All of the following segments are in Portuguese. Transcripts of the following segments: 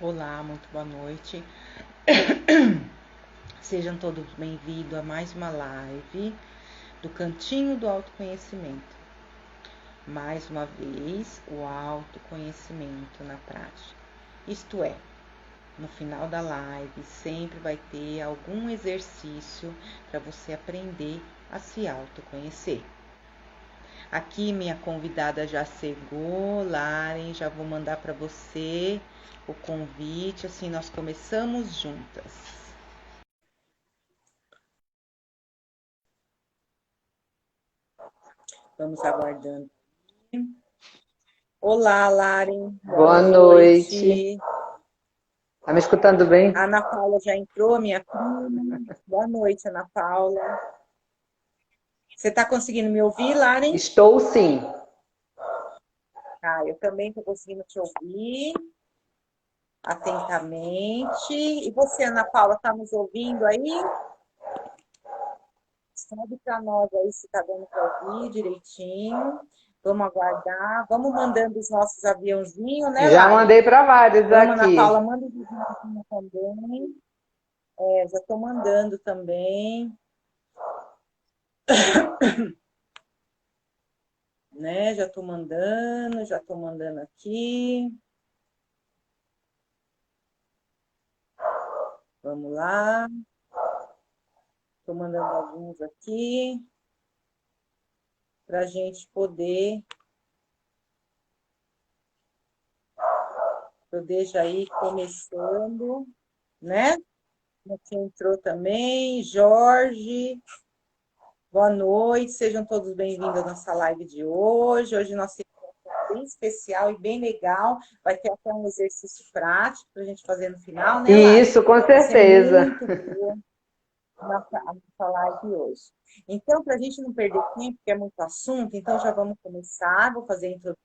Olá, muito boa noite. Sejam todos bem-vindos a mais uma live do Cantinho do Autoconhecimento. Mais uma vez, o autoconhecimento na prática. Isto é, no final da live sempre vai ter algum exercício para você aprender a se autoconhecer. Aqui minha convidada já chegou, Laren, já vou mandar para você o convite, assim nós começamos juntas. Vamos aguardando. Olá, Laren. Boa noite. Tá me escutando bem? A Ana Paula já entrou, minha prima. Boa noite, Ana Paula. Você está conseguindo me ouvir, Laren? Estou sim. Eu também estou conseguindo te ouvir atentamente. E você, Ana Paula, está nos ouvindo aí? Escreve para nós aí se está dando para ouvir direitinho. Vamos aguardar. Vamos mandando os nossos aviãozinhos, né, Já Lari? mandei para vários Vamos, aqui. Ana Paula, manda os aviãozinhos também. Já estou mandando também. Né? Já estou mandando aqui. Vamos lá. Estou mandando alguns aqui para a gente poder já ir começando, né? Aqui entrou também, Jorge. Boa noite, sejam todos bem-vindos à nossa live de hoje. Hoje nós temos um bem especial e bem legal. Vai ter até um exercício prático para a gente fazer no final, né, Lara? Isso, com Vai ser certeza. muito boa a nossa live hoje. Então, para a gente não perder tempo, porque é muito assunto, então já vamos começar. Vou fazer a introdução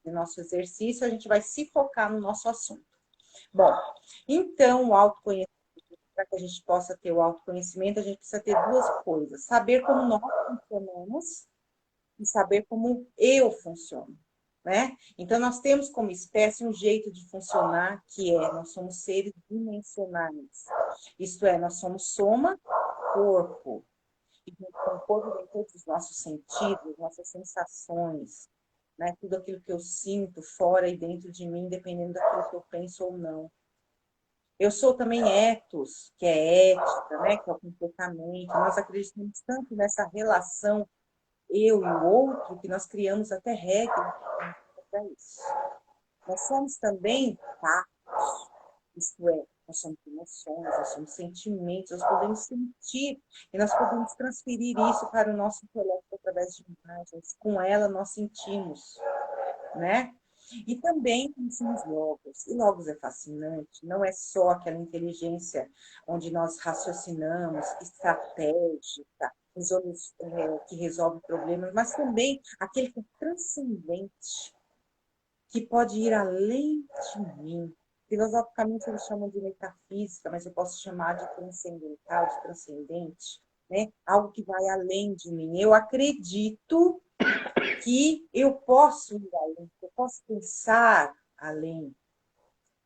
do nosso exercício, a gente vai se focar no nosso assunto. Bom, então, o autoconhecimento, para que a gente possa ter o autoconhecimento, a gente precisa ter duas coisas: saber como nós funcionamos e saber como eu funciono, né? Então, nós temos como espécie um jeito de funcionar que nós somos seres dimensionais. Isto é, nós somos soma, corpo. E com o corpo vem todos os nossos sentidos, nossas sensações, né? Tudo aquilo que eu sinto fora e dentro de mim, dependendo daquilo que eu penso ou não. Eu sou também ethos, que é ética, né? Que é o comportamento. Nós acreditamos tanto nessa relação eu e o outro que nós criamos até regras para isso. Nós somos também tatos, isto é, nós somos emoções, nós somos sentimentos, nós podemos sentir e nós podemos transferir isso para o nosso intelecto através de imagens. Com ela nós sentimos, né? E também conhecemos logos. E logos é fascinante, não é só aquela inteligência onde nós raciocinamos, estratégica, que resolve problemas, mas também aquele que é transcendente, que pode ir além de mim. Filosoficamente eles chamam de metafísica, mas eu posso chamar de transcendental, de transcendente, né? Algo que vai além de mim. Eu acredito que eu posso ir além, eu posso pensar além,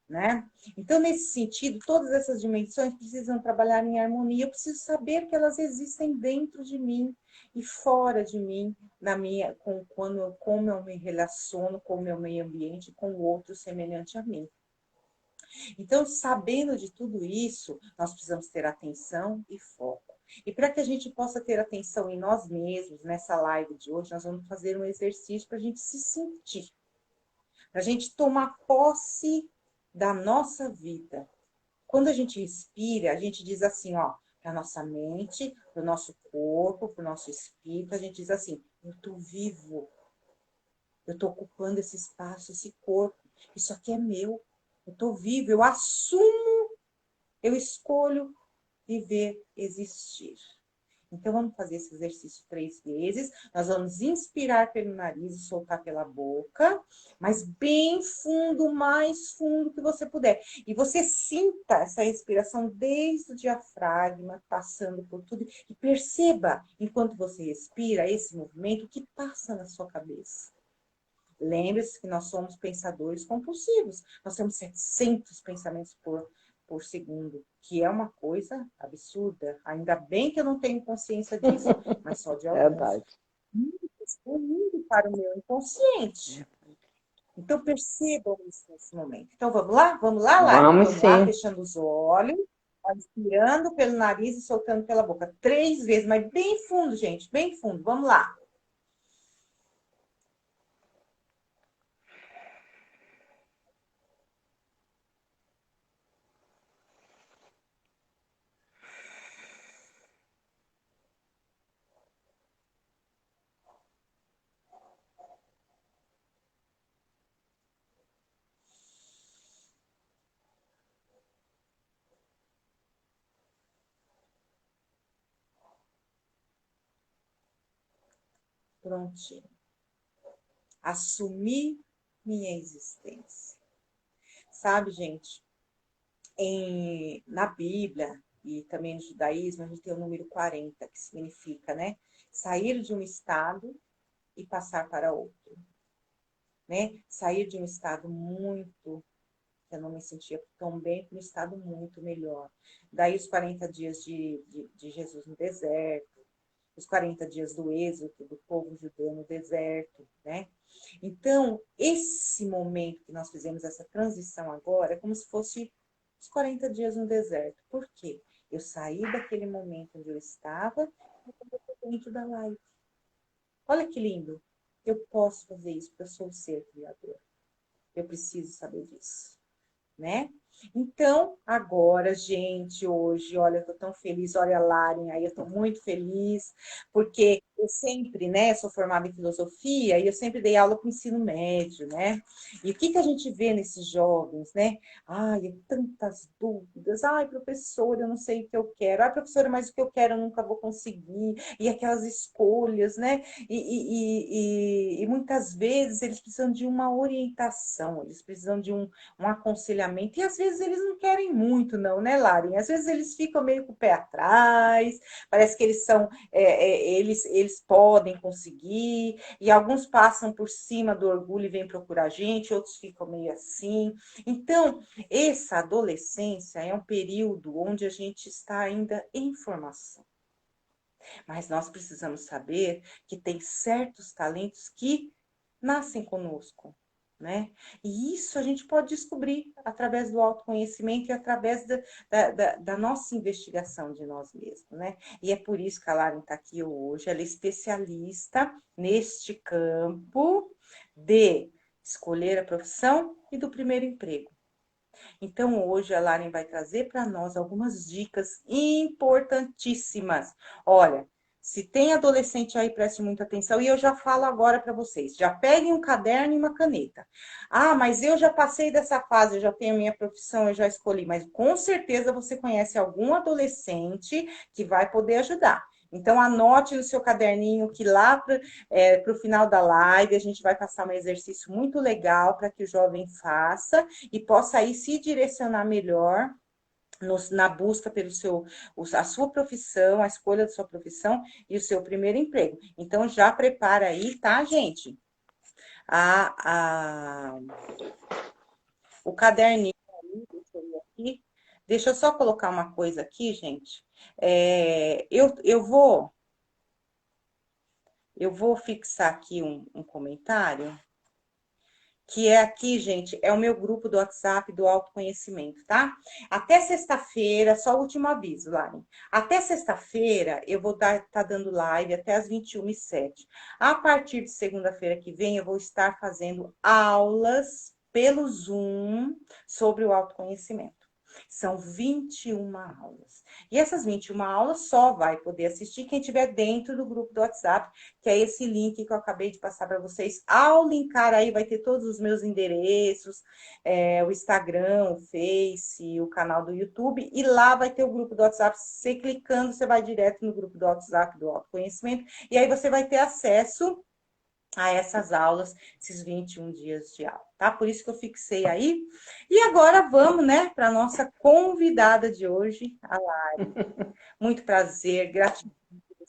né? Então, nesse sentido, todas essas dimensões precisam trabalhar em harmonia. Eu preciso saber que elas existem dentro de mim e fora de mim, como eu me relaciono com o meu meio ambiente, com o outro semelhante a mim. Então, sabendo de tudo isso, nós precisamos ter atenção e foco. E para que a gente possa ter atenção em nós mesmos, nessa live de hoje, nós vamos fazer um exercício para a gente se sentir, para a gente tomar posse da nossa vida. Quando a gente respira, a gente diz assim, ó, para a nossa mente, para o nosso corpo, para o nosso espírito, a gente diz assim: eu estou vivo, eu estou ocupando esse espaço, esse corpo, isso aqui é meu, eu estou vivo, eu assumo, eu escolho viver, existir. Então, vamos fazer esse exercício 3 vezes. Nós vamos inspirar pelo nariz e soltar pela boca, mas bem fundo, o mais fundo que você puder. E você sinta essa respiração desde o diafragma, passando por tudo. E perceba, enquanto você respira, esse movimento que passa na sua cabeça. Lembre-se que nós somos pensadores compulsivos. Nós temos 700 pensamentos por segundo, que é uma coisa absurda. Ainda bem que eu não tenho consciência disso, mas só de alguns. Verdade. Estou indo para o meu inconsciente. Então, percebam isso nesse momento. Então, vamos lá? Vamos lá, Lari? Vamos Vamos lá, sim. fechando os olhos, inspirando pelo nariz e soltando pela boca. 3 vezes, mas bem fundo, gente, bem fundo. Vamos lá. Prontinho. Assumir minha existência. Sabe, gente, na Bíblia e também no judaísmo, a gente tem o número 40, que significa, né? Sair de um estado e passar para outro, né? Sair de um estado muito, que eu não me sentia tão bem, para um estado muito melhor. Daí os 40 dias de Jesus no deserto, os 40 dias do êxodo do povo judeu no deserto, né? Então, esse momento que nós fizemos essa transição agora é como se fosse os 40 dias no deserto. Por quê? Eu saí daquele momento onde eu estava e estou dentro da live. Olha que lindo. Eu posso fazer isso porque eu sou o ser criador. Eu preciso saber disso, né? Então, agora, gente, hoje, olha, eu tô tão feliz, olha a Laren aí, eu tô muito feliz, porque eu sempre, né, sou formada em filosofia e eu sempre dei aula para o ensino médio, né? E o que que a gente vê nesses jovens, né? Ai, tantas dúvidas, ai, professora, eu não sei o que eu quero, ai, professora, mas o que eu quero eu nunca vou conseguir, e aquelas escolhas, né? E muitas vezes eles precisam de uma orientação, eles precisam de um aconselhamento. E às vezes eles não querem muito, não, né, Laren? Às vezes eles ficam meio com o pé atrás, parece que eles são, eles podem conseguir, e alguns passam por cima do orgulho e vêm procurar a gente, outros ficam meio assim. Então, essa adolescência é um período onde a gente está ainda em formação. Mas nós precisamos saber que tem certos talentos que nascem conosco, né? E isso a gente pode descobrir através do autoconhecimento e através da nossa investigação de nós mesmos, né? E é por isso que a Laren está aqui hoje, ela é especialista neste campo de escolher a profissão e do primeiro emprego. Então, hoje a Laren vai trazer para nós algumas dicas importantíssimas. Olha, se tem adolescente aí, preste muita atenção. E eu já falo agora para vocês. Já peguem um caderno e uma caneta. Ah, mas eu já passei dessa fase, eu já tenho minha profissão, eu já escolhi. Mas com certeza você conhece algum adolescente que vai poder ajudar. Então, anote no seu caderninho que lá para o final da live a gente vai passar um exercício muito legal para que o jovem faça e possa aí se direcionar melhor na busca a sua profissão, a escolha da sua profissão e o seu primeiro emprego. Então, já prepara aí, tá, gente? A, a, o caderninho aí, deixa eu ir aqui. Deixa eu só colocar uma coisa aqui, gente. Eu vou fixar aqui um comentário que é aqui, gente, é o meu grupo do WhatsApp do autoconhecimento, tá? Até sexta-feira, só o último aviso, Lari. Até sexta-feira eu vou tá dando live até as 21h07. A partir de segunda-feira que vem, eu vou estar fazendo aulas pelo Zoom sobre o autoconhecimento. São 21 aulas. E essas 21 aulas só vai poder assistir quem estiver dentro do grupo do WhatsApp, que é esse link que eu acabei de passar para vocês. Ao linkar aí, vai ter todos os meus endereços, o Instagram, o Face, o canal do YouTube, e lá vai ter o grupo do WhatsApp. Você clicando, você vai direto no grupo do WhatsApp do autoconhecimento, e aí você vai ter acesso a essas aulas, esses 21 dias de aula, tá? Por isso que eu fixei aí. E agora vamos, né, para a nossa convidada de hoje, a Lari. Muito prazer, gratidão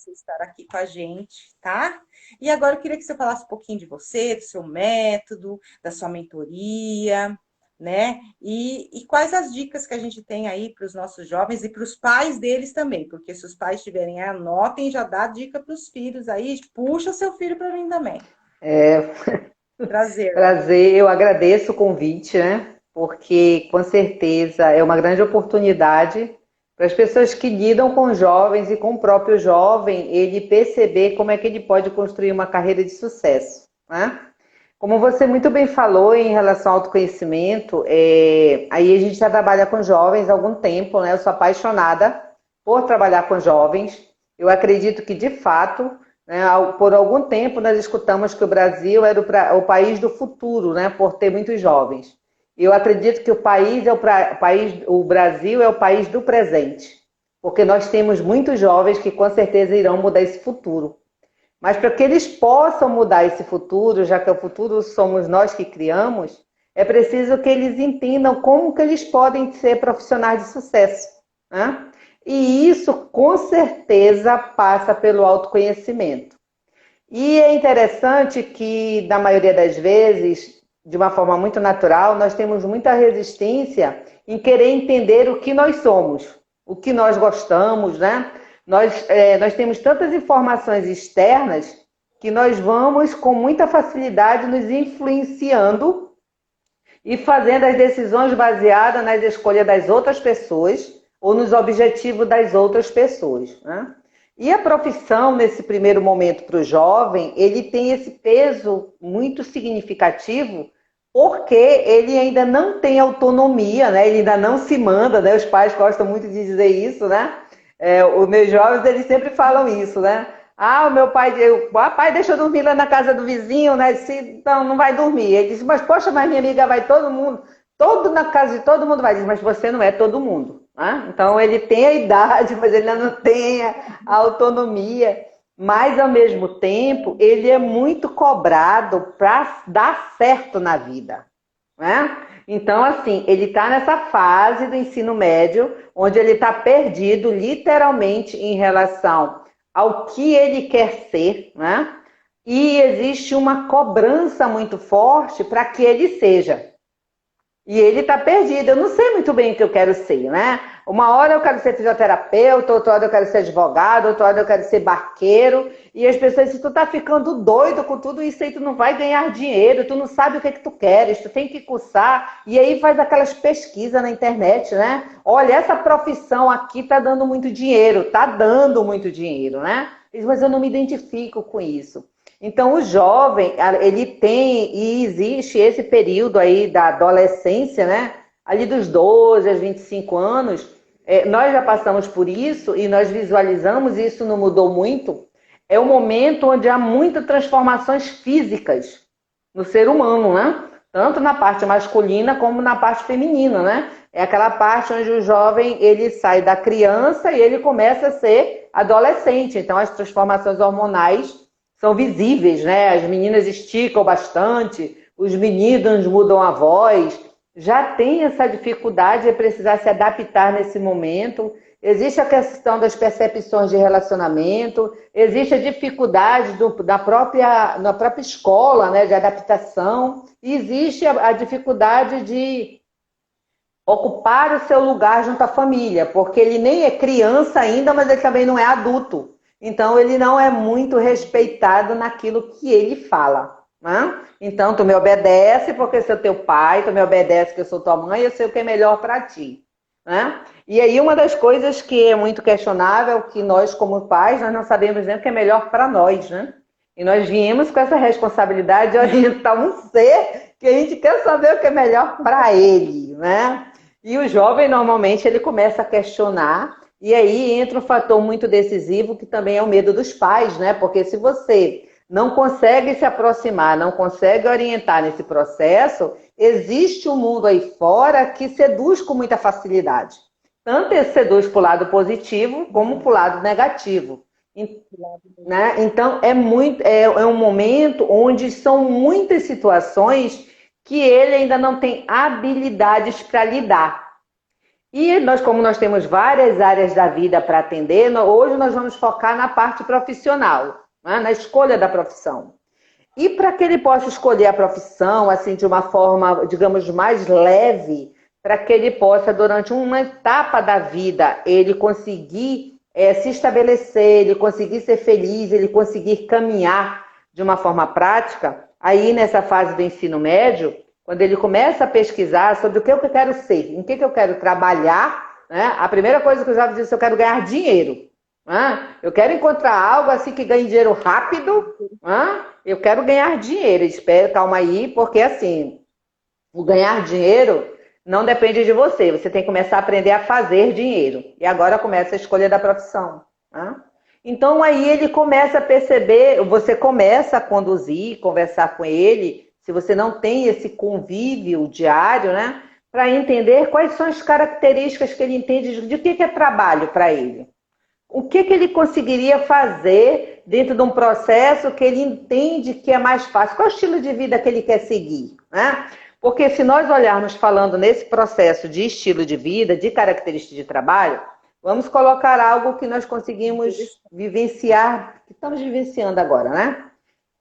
você estar aqui com a gente, tá? E agora eu queria que você falasse um pouquinho de você, do seu método, da sua mentoria, né? E quais as dicas que a gente tem aí para os nossos jovens e para os pais deles também, porque se os pais tiverem, anotem, já dá dica para os filhos aí, puxa seu filho para mim também. É, Prazer, Laura. prazer, eu agradeço o convite, né? Porque com certeza é uma grande oportunidade para as pessoas que lidam com jovens e com o próprio jovem, ele perceber como é que ele pode construir uma carreira de sucesso, né? Como você muito bem falou em relação ao autoconhecimento, aí a gente já trabalha com jovens há algum tempo, né? Eu sou apaixonada por trabalhar com jovens. Eu acredito que, de fato, né, por algum tempo nós escutamos que o Brasil era o país do futuro, né? Por ter muitos jovens. Eu acredito que o Brasil é o país do presente, porque nós temos muitos jovens que com certeza irão mudar esse futuro. Mas para que eles possam mudar esse futuro, já que o futuro somos nós que criamos, é preciso que eles entendam como que eles podem ser profissionais de sucesso, né? E isso, com certeza, passa pelo autoconhecimento. E é interessante que, na maioria das vezes, de uma forma muito natural, nós temos muita resistência em querer entender o que nós somos, o que nós gostamos, né? Nós temos tantas informações externas que nós vamos com muita facilidade nos influenciando e fazendo as decisões baseadas nas escolhas das outras pessoas ou nos objetivos das outras pessoas, né? E a profissão, nesse primeiro momento para o jovem, ele tem esse peso muito significativo porque ele ainda não tem autonomia, né? Ele ainda não se manda, né? Os pais gostam muito de dizer isso, né? Os meus jovens, eles sempre falam isso, né? Ah, o meu pai, pai, deixa eu dormir lá na casa do vizinho, né? Não, não vai dormir. Ele disse, mas poxa, mas minha amiga vai todo mundo, todo na casa de todo mundo vai. Diz, mas você não é todo mundo, né? Então ele tem a idade, mas ele ainda não tem a autonomia. Mas ao mesmo tempo, ele é muito cobrado para dar certo na vida, né? Então, assim, ele está nessa fase do ensino médio, onde ele está perdido, literalmente, em relação ao que ele quer ser, né? E existe uma cobrança muito forte para que ele seja. E ele está perdido. Eu não sei muito bem o que eu quero ser, né? Uma hora eu quero ser fisioterapeuta, outra hora eu quero ser advogado, outra hora eu quero ser barqueiro. E as pessoas dizem, tu tá ficando doido com tudo isso aí, tu não vai ganhar dinheiro, tu não sabe o que é que tu queres, tu tem que cursar. E aí faz aquelas pesquisas na internet, né? Olha, essa profissão aqui tá dando muito dinheiro, tá dando muito dinheiro, né? Mas eu não me identifico com isso. Então, o jovem, ele tem e existe esse período aí da adolescência, né? Ali dos 12 aos 25 anos, nós já passamos por isso e nós visualizamos, e isso não mudou muito, é o momento onde há muitas transformações físicas no ser humano, né? Tanto na parte masculina como na parte feminina, né? É aquela parte onde o jovem, ele sai da criança e ele começa a ser adolescente. Então, as transformações hormonais são visíveis, né? As meninas esticam bastante, os meninos mudam a voz, já tem essa dificuldade de precisar se adaptar nesse momento. Existe a questão das percepções de relacionamento, existe a dificuldade na própria escola, né, de adaptação, e existe a dificuldade de ocupar o seu lugar junto à família, porque ele nem é criança ainda, mas ele também não é adulto. Então, ele não é muito respeitado naquilo que ele fala, né? Então, tu me obedece porque eu sou teu pai, tu me obedece porque eu sou tua mãe, eu sei o que é melhor para ti, né? E aí, uma das coisas que é muito questionável, que nós, como pais, nós não sabemos nem o que é melhor para nós, né? E nós viemos com essa responsabilidade de orientar um ser que a gente quer saber o que é melhor para ele, né? E o jovem, normalmente, ele começa a questionar. E aí entra um fator muito decisivo, que também é o medo dos pais, né? Porque se você não consegue se aproximar, não consegue orientar nesse processo, existe um mundo aí fora que seduz com muita facilidade. Tanto seduz para o lado positivo, como para o lado negativo. Né? Então, é um momento onde são muitas situações que ele ainda não tem habilidades para lidar. E nós, como nós temos várias áreas da vida para atender, hoje nós vamos focar na parte profissional, né? Na escolha da profissão. E para que ele possa escolher a profissão, assim, de uma forma, digamos, mais leve, para que ele possa, durante uma etapa da vida, ele conseguir se estabelecer, ele conseguir ser feliz, ele conseguir caminhar de uma forma prática, aí nessa fase do ensino médio, quando ele começa a pesquisar sobre o que eu quero ser, em que eu quero trabalhar, né? A primeira coisa que eu já disse, eu quero ganhar dinheiro. Eu quero encontrar algo assim que ganhe dinheiro rápido. Eu quero ganhar dinheiro. Espera, calma aí, porque assim, o ganhar dinheiro não depende de você. Você tem que começar a aprender a fazer dinheiro. E agora começa a escolha da profissão. Então aí ele começa a perceber, você começa a conduzir, conversar com ele, se você não tem esse convívio diário, né? Para entender quais são as características que ele entende de que é trabalho para ele. O que ele conseguiria fazer dentro de um processo que ele entende que é mais fácil? Qual é o estilo de vida que ele quer seguir? Né? Porque se nós olharmos falando nesse processo de estilo de vida, de características de trabalho, vamos colocar algo que nós conseguimos vivenciar, que estamos vivenciando agora, né?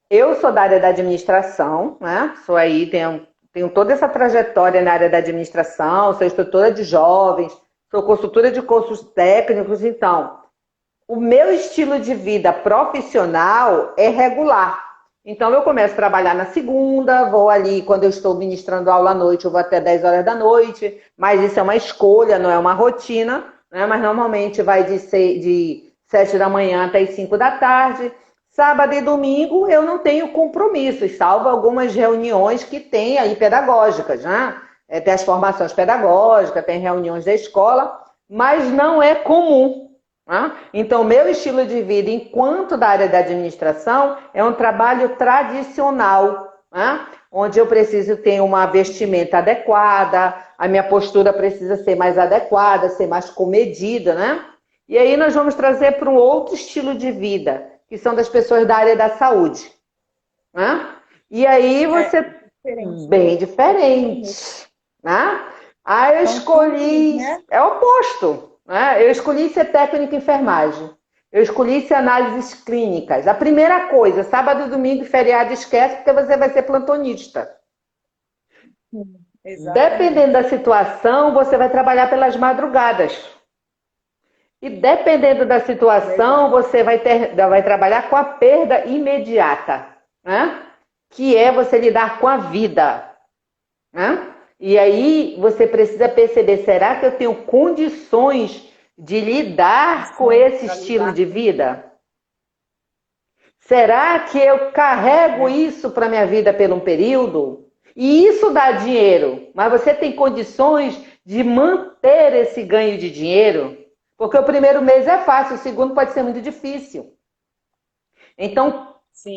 Eu sou da área da administração, né? Sou aí, tenho toda essa trajetória na área da administração, sou instrutora de jovens, sou consultora de cursos técnicos, então o meu estilo de vida profissional é regular. Então, eu começo a trabalhar na segunda, vou ali, quando eu estou ministrando aula à noite, eu vou até 10 horas da noite, mas isso é uma escolha, não é uma rotina, né? Mas normalmente vai de 7 da manhã até as 5 da tarde. Sábado e domingo eu não tenho compromissos, salvo algumas reuniões que tem aí pedagógicas, né? Tem as formações pedagógicas, tem reuniões da escola, mas não é comum. Então, meu estilo de vida, enquanto da área da administração, é um trabalho tradicional, onde eu preciso ter uma vestimenta adequada, a minha postura precisa ser mais adequada, ser mais comedida, né? E aí nós vamos trazer para um outro estilo de vida, que são das pessoas da área da saúde. E aí você... bem diferente. Aí eu escolhi... É o oposto. Eu escolhi ser técnico em enfermagem. Eu escolhi ser análises clínicas. A primeira coisa, sábado, domingo e feriado esquece, porque você vai ser plantonista. Dependendo da situação, você vai trabalhar pelas madrugadas. E dependendo da situação, você vai trabalhar com a perda imediata, que é você lidar com a vida. E aí você precisa perceber, será que eu tenho condições de lidar com esse estilo de vida? Será que eu carrego isso para minha vida por um período? E isso dá dinheiro, mas você tem condições de manter esse ganho de dinheiro? Porque o primeiro mês é fácil, o segundo pode ser muito difícil. Então,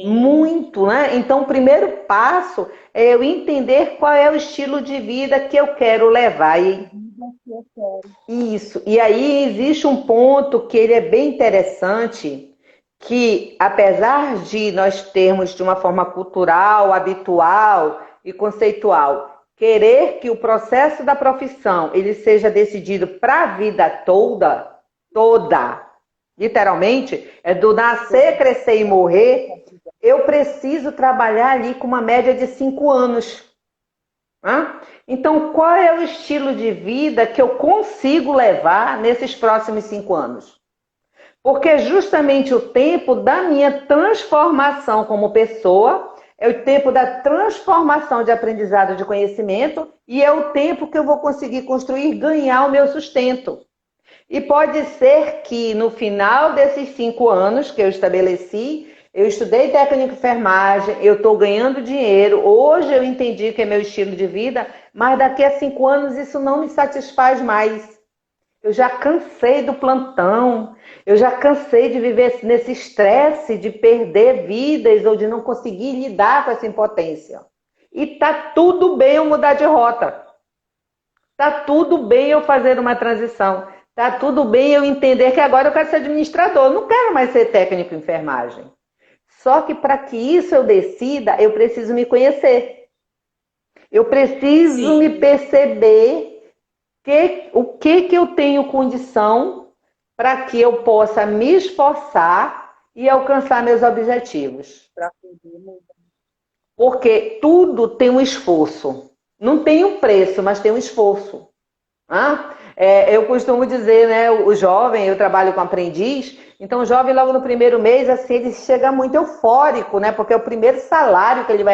muito, né? Então, o primeiro passo é eu entender qual é o estilo de vida que eu quero levar. Isso. E aí existe um ponto que ele é bem interessante, que apesar de nós termos de uma forma cultural, habitual e conceitual, querer que o processo da profissão ele seja decidido para a vida toda, literalmente, é do nascer, crescer e morrer, eu preciso trabalhar ali com uma média de 5 anos. Então, qual é o estilo de vida que eu consigo levar nesses próximos 5 anos? Porque é justamente o tempo da minha transformação como pessoa, é o tempo da transformação de aprendizado de conhecimento e é o tempo que eu vou conseguir construir e ganhar o meu sustento. E pode ser que no final desses 5 anos que eu estabeleci, eu estudei técnica de enfermagem, eu estou ganhando dinheiro, hoje eu entendi que é meu estilo de vida, mas daqui a 5 anos isso não me satisfaz mais. Eu já cansei do plantão, eu já cansei de viver nesse estresse de perder vidas ou de não conseguir lidar com essa impotência. E tá tudo bem eu mudar de rota. Tá tudo bem eu fazer uma transição. Tá tudo bem eu entender que agora eu quero ser administrador, não quero mais ser técnico em enfermagem. Só que para que isso eu decida, eu preciso me conhecer. Eu preciso me perceber o que eu tenho condição para que eu possa me esforçar e alcançar meus objetivos. Porque tudo tem um esforço. Não tem um preço, mas tem um esforço. Eu costumo dizer, né, o jovem, eu trabalho com aprendiz, então o jovem logo no primeiro mês, assim, ele chega muito eufórico, né, porque é o primeiro salário que ele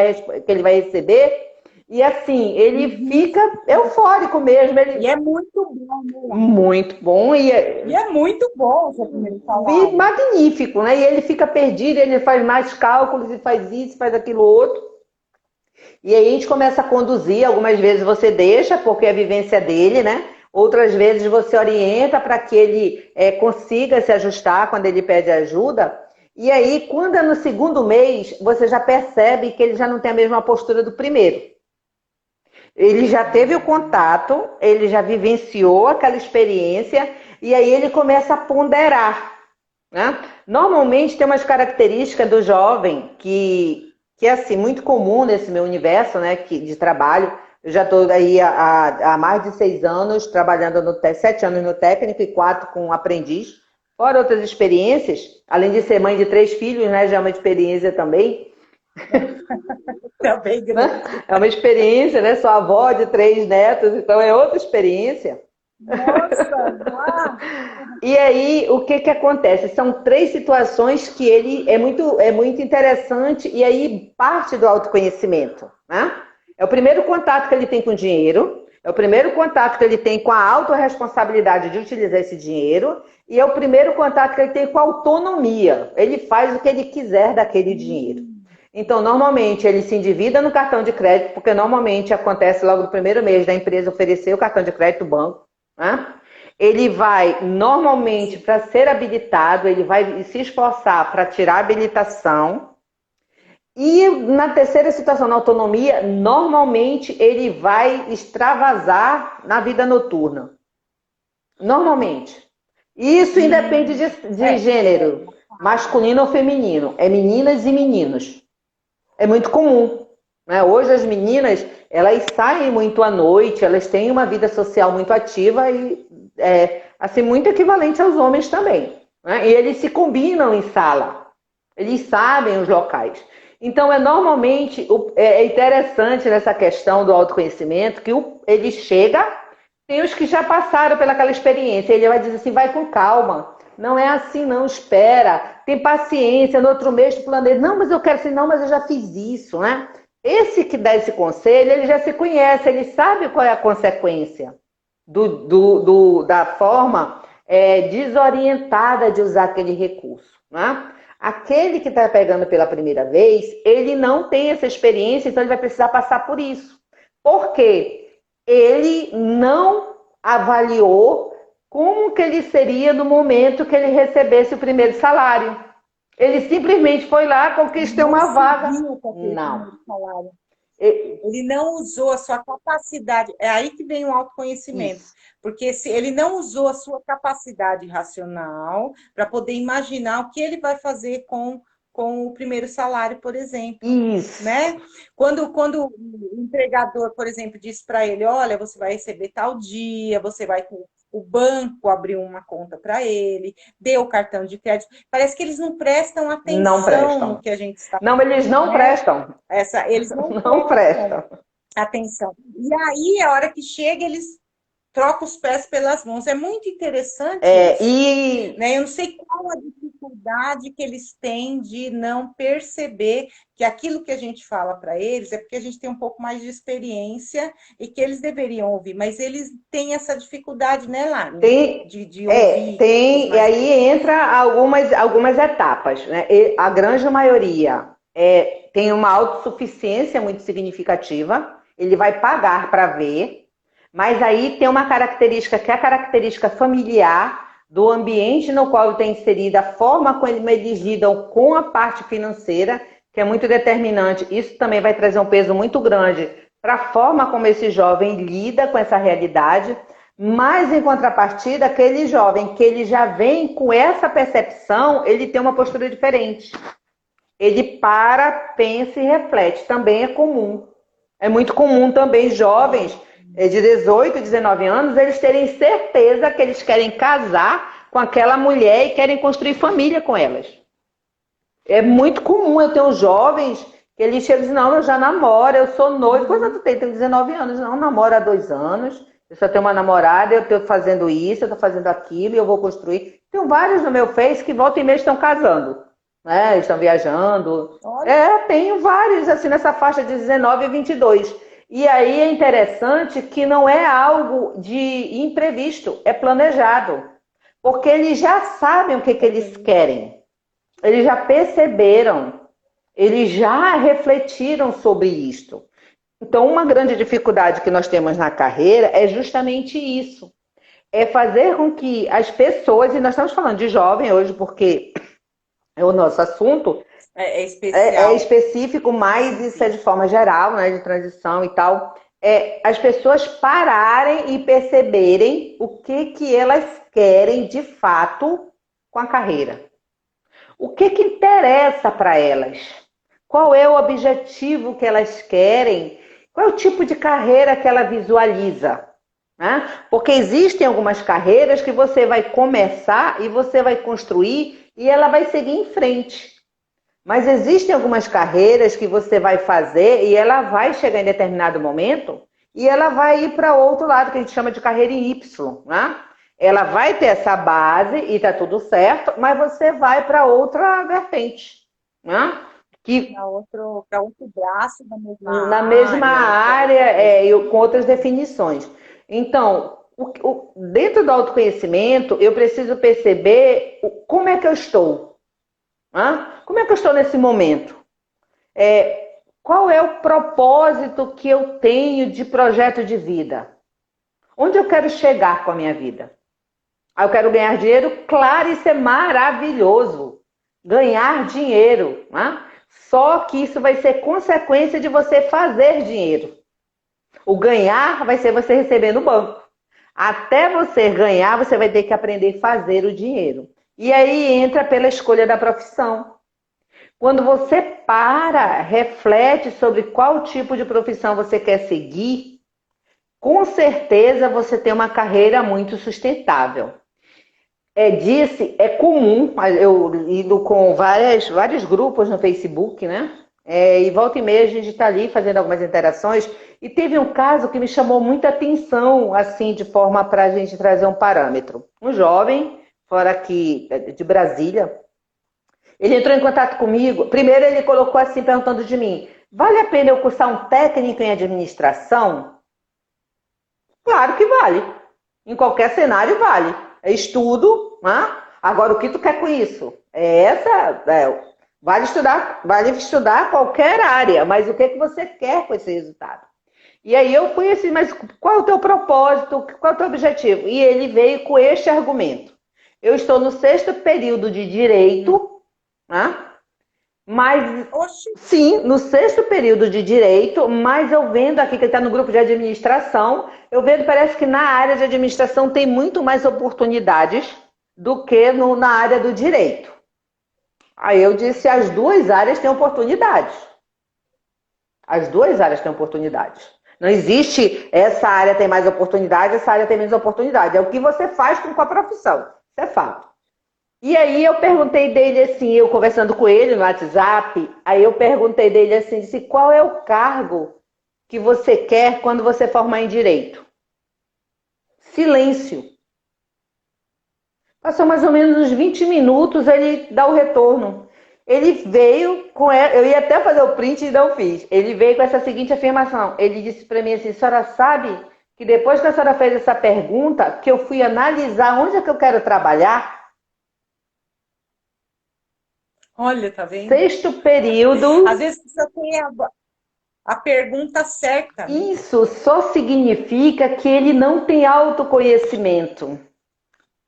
vai receber, e assim, ele fica eufórico mesmo. E é muito bom, né? Muito bom. E é muito bom o seu primeiro salário. Magnífico, né? E ele fica perdido, ele faz mais cálculos, e faz isso, faz aquilo outro. E aí a gente começa a conduzir, algumas vezes você deixa, porque é a vivência dele, né? Outras vezes você orienta para que ele consiga se ajustar quando ele pede ajuda. E aí, quando é no segundo mês, você já percebe que ele já não tem a mesma postura do primeiro. Ele já teve o contato, ele já vivenciou aquela experiência, e aí ele começa a ponderar, né? Normalmente tem umas características do jovem que é assim, muito comum nesse meu universo, né, de trabalho. Eu já estou aí há mais de 6 anos trabalhando 7 anos no técnico e 4 com aprendiz. Fora outras experiências, além de ser mãe de 3 filhos, né, já é uma experiência também. Também grande. É uma experiência, né? Sou avó de 3 netos, então é outra experiência. Nossa! E aí, o que acontece? São 3 situações que ele é muito interessante, e aí parte do autoconhecimento, né? É o primeiro contato que ele tem com o dinheiro, é o primeiro contato que ele tem com a autorresponsabilidade de utilizar esse dinheiro, e é o primeiro contato que ele tem com a autonomia. Ele faz o que ele quiser daquele dinheiro. Então, normalmente, ele se endivida no cartão de crédito, porque normalmente acontece logo no primeiro mês da empresa oferecer o cartão de crédito do banco, né? Ele vai, normalmente, para ser habilitado, ele vai se esforçar para tirar a habilitação. E na terceira situação, na autonomia, normalmente ele vai extravasar na vida noturna. Normalmente. Isso independe de gênero, masculino ou feminino. É meninas e meninos. É muito comum, né? Hoje as meninas, elas saem muito à noite, elas têm uma vida social muito ativa e assim, muito equivalente aos homens também, né? E eles se combinam em sala, eles sabem os locais. Então, normalmente, é interessante nessa questão do autoconhecimento que ele chega, tem os que já passaram pelaquela experiência, ele vai dizer assim, vai com calma. Não é assim, não, espera, tem paciência, no outro mês tu planeja, não, mas eu quero assim, não, mas eu já fiz isso, né? Esse que dá esse conselho, ele já se conhece, ele sabe qual é a consequência da forma desorientada de usar aquele recurso, né? Aquele que está pegando pela primeira vez, ele não tem essa experiência, então ele vai precisar passar por isso. Por quê? Ele não avaliou como que ele seria no momento que ele recebesse o primeiro salário. Ele simplesmente foi lá, conquistou uma vaga. Não. Ele não usou a sua capacidade. É aí que vem o autoconhecimento. Isso. Porque se ele não usou a sua capacidade racional para poder imaginar o que ele vai fazer com o primeiro salário, por exemplo. Isso. Né? Quando o empregador, por exemplo, diz para ele, olha, você vai receber tal dia, você vai ter o banco abriu uma conta para ele, deu o cartão de crédito. Parece que eles não prestam atenção no que a gente está falando. Não, eles não prestam. Eles não prestam atenção. E aí, a hora que chega, eles trocam os pés pelas mãos. É muito interessante isso. Né? Eu não sei qual a dificuldade que eles têm de não perceber que aquilo que a gente fala para eles é porque a gente tem um pouco mais de experiência e que eles deveriam ouvir, mas eles têm essa dificuldade, né, Lari? De ouvir. Tem, e aí entra algumas etapas, né? E a grande maioria tem uma autossuficiência muito significativa, ele vai pagar para ver, mas aí tem uma característica que é a característica familiar, do ambiente no qual está inserida, a forma como eles lidam com a parte financeira, que é muito determinante. Isso também vai trazer um peso muito grande para a forma como esse jovem lida com essa realidade, mas em contrapartida, aquele jovem que ele já vem com essa percepção, ele tem uma postura diferente. Ele para, pensa e reflete. Também é comum. É muito comum também jovens de 18, 19 anos, eles terem certeza que eles querem casar com aquela mulher e querem construir família com elas. É muito comum, eu tenho jovens que eles chegam e dizem, não, eu já namoro, eu sou noivo. Quantos anos tu tem? Tenho 19 anos. Não, namoro há 2 anos, eu só tenho uma namorada, eu estou fazendo isso, eu estou fazendo aquilo, e eu vou construir. Tenho vários no meu Face que volta e meia estão casando, né? Estão viajando. Tenho vários, assim, nessa faixa de 19 e 22. E aí é interessante que não é algo de imprevisto, é planejado. Porque eles já sabem o que eles querem. Eles já perceberam, eles já refletiram sobre isto. Então, uma grande dificuldade que nós temos na carreira é justamente isso. É fazer com que as pessoas, e nós estamos falando de jovem hoje, porque é o nosso assunto, é específico, mas isso é de forma geral, né, de transição e tal. As pessoas pararem e perceberem o que elas querem de fato com a carreira. O que interessa para elas? Qual é o objetivo que elas querem? Qual é o tipo de carreira que ela visualiza? Né? Porque existem algumas carreiras que você vai começar e você vai construir e ela vai seguir em frente. Mas existem algumas carreiras que você vai fazer e ela vai chegar em determinado momento e ela vai ir para outro lado, que a gente chama de carreira em Y, né? Ela vai ter essa base e tá tudo certo, mas você vai para outra vertente, né? Para outro braço da mesma na mesma área e com outras definições. Então, dentro do autoconhecimento, eu preciso perceber como é que eu estou. Né? Como é que eu estou nesse momento? Qual é o propósito que eu tenho de projeto de vida? Onde eu quero chegar com a minha vida? Eu quero ganhar dinheiro, claro, isso é maravilhoso. Ganhar dinheiro, né? Só que isso vai ser consequência de você fazer dinheiro. O ganhar vai ser você receber no banco. Até você ganhar, você vai ter que aprender a fazer o dinheiro. E aí entra pela escolha da profissão. Quando você reflete sobre qual tipo de profissão você quer seguir, com certeza você tem uma carreira muito sustentável. É comum, eu indo com vários grupos no Facebook, né? E volta e meia a gente está ali fazendo algumas interações. E teve um caso que me chamou muita atenção, assim, de forma para a gente trazer um parâmetro. Um jovem, fora aqui de Brasília, ele entrou em contato comigo. Primeiro ele colocou assim, perguntando de mim, vale a pena eu cursar um técnico em administração? Claro que vale. Em qualquer cenário vale. É estudo, né? Agora o que tu quer com isso? Vale estudar qualquer área, mas o que você quer com esse resultado? E aí eu fui assim, mas qual é o teu propósito? Qual é o teu objetivo? E ele veio com este argumento. Eu estou no 6º período de direito, né? Mas, sim, no 6º período de direito, mas eu vendo aqui que ele está no grupo de administração, eu vendo, parece que na área de administração tem muito mais oportunidades do que na área do direito. Aí eu disse, as duas áreas têm oportunidades. As duas áreas têm oportunidades. Não existe essa área tem mais oportunidade, essa área tem menos oportunidade. É o que você faz com a profissão. Isso é fato. E aí eu perguntei dele assim, eu conversando com ele no WhatsApp, aí eu perguntei dele assim, disse, qual é o cargo que você quer quando você formar em direito? Silêncio. Passou mais ou menos uns 20 minutos, ele dá o retorno. Ele veio com... Eu ia até fazer o print e não fiz. Ele veio com essa seguinte afirmação. Ele disse para mim assim, a senhora sabe que depois que a senhora fez essa pergunta, que eu fui analisar onde é que eu quero trabalhar? Olha, tá vendo? 6º período. Às vezes você tem a pergunta certa. Isso só significa que ele não tem autoconhecimento.